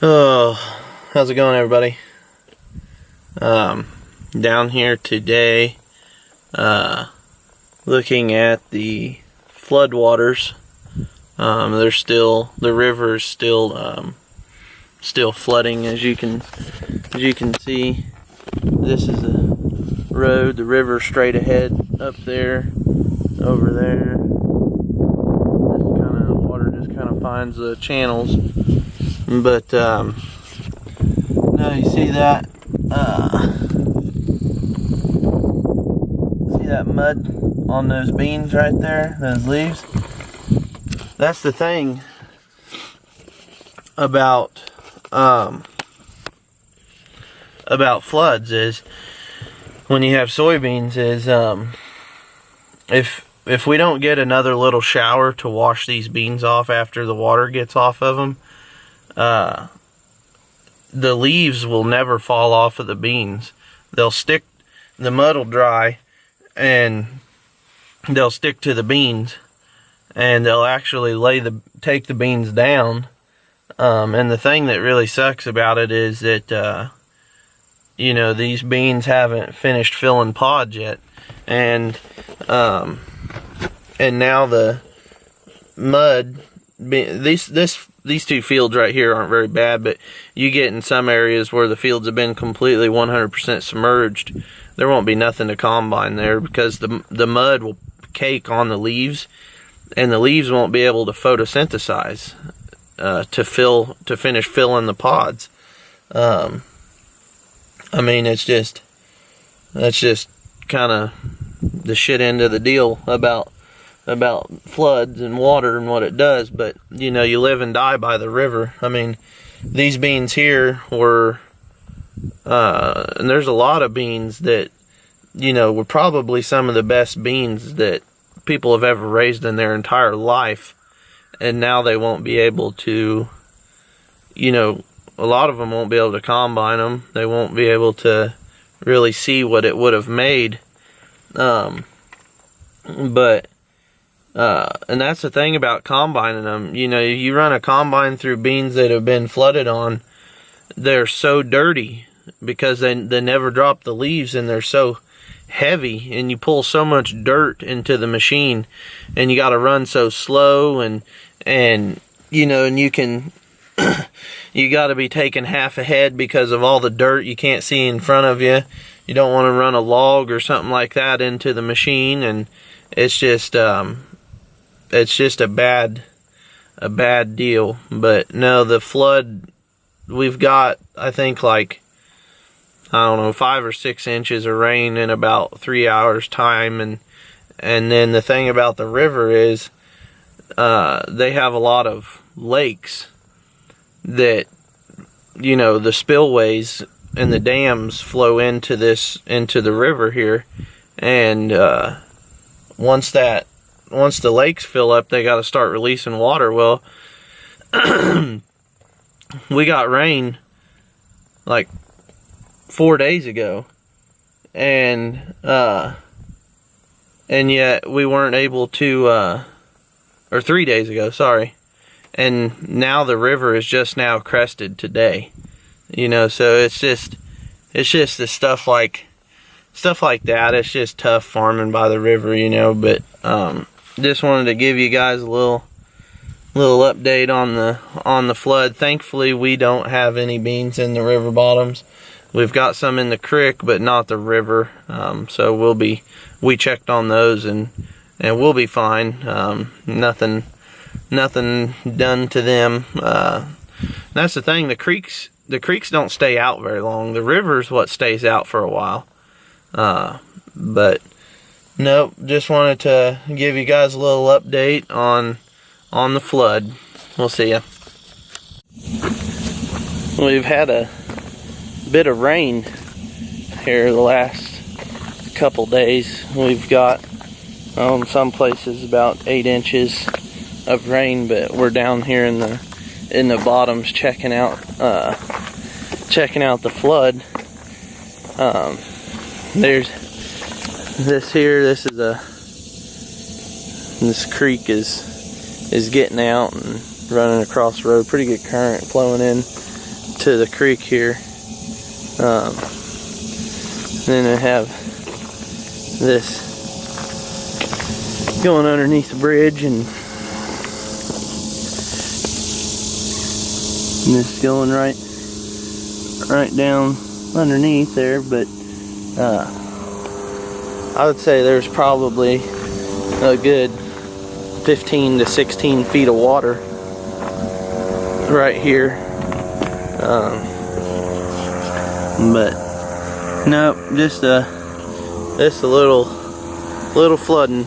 Oh, how's it going, everybody? Down here today, looking at the floodwaters. The river is still flooding, as you can see. This is the road, the river straight ahead up there, over there. Water just kind of finds the channels. But now you see that mud on those beans right there, those leaves. That's the thing about floods, is when you have soybeans, is if we don't get another little shower to wash these beans off after the water gets off of them, the leaves will never fall off of the beans. They'll stick, the mud will dry, and they'll stick to the beans, and they'll actually take the beans down. And the thing that really sucks about it is that, these beans haven't finished filling pods yet, and now the mud, these two fields right here aren't very bad, but you get in some areas where the fields have been completely 100% submerged, there won't be nothing to combine there, because the mud will cake on the leaves, and the leaves won't be able to photosynthesize to finish filling the pods. I mean, that's just kind of the shit end of the deal about floods and water and what it does. But you live and die by the river. I mean, these beans here were and there's a lot of beans that were probably some of the best beans that people have ever raised in their entire life, and now they won't be able to, a lot of them won't be able to combine them. They won't be able to really see what it would have made. And that's the thing about combining them. You run a combine through beans that have been flooded on, they're so dirty because they never drop the leaves, and they're so heavy, and you pull so much dirt into the machine, and you got to run so slow, and you can you got to be taking half ahead because of all the dirt you can't see in front of you. You don't want to run a log or something like that into the machine, and it's just a bad deal. But no, the flood, we've got, I think, 5 or 6 inches of rain in about 3 hours time. And then the thing about the river is they have a lot of lakes that the spillways and the dams flow into the river here, and once the lakes fill up, they got to start releasing water. Well, we got rain 4 days ago, and yet we weren't able to, or 3 days ago, sorry, and now the river is just now crested today. So it's just the stuff like that. It's just tough farming by the river, but just wanted to give you guys a little update on the flood. Thankfully, we don't have any beans in the river bottoms. We've got some in the creek, but not the river. So we checked on those, and we'll be fine. Nothing done to them. That's the thing. The creeks don't stay out very long. The river's what stays out for a while. But nope, just wanted to give you guys a little update on the flood. We'll see ya. We've had a bit of rain here the last couple days. We've got some places about 8 inches of rain, but we're down here in the bottoms checking out the flood. There's this here. This creek is getting out and running across the road. Pretty good current flowing in. to the creek here. Then I have this going underneath the bridge, and this going right down underneath there. But I would say there's probably a good 15 to 16 feet of water right here. But nope, just a little flooding.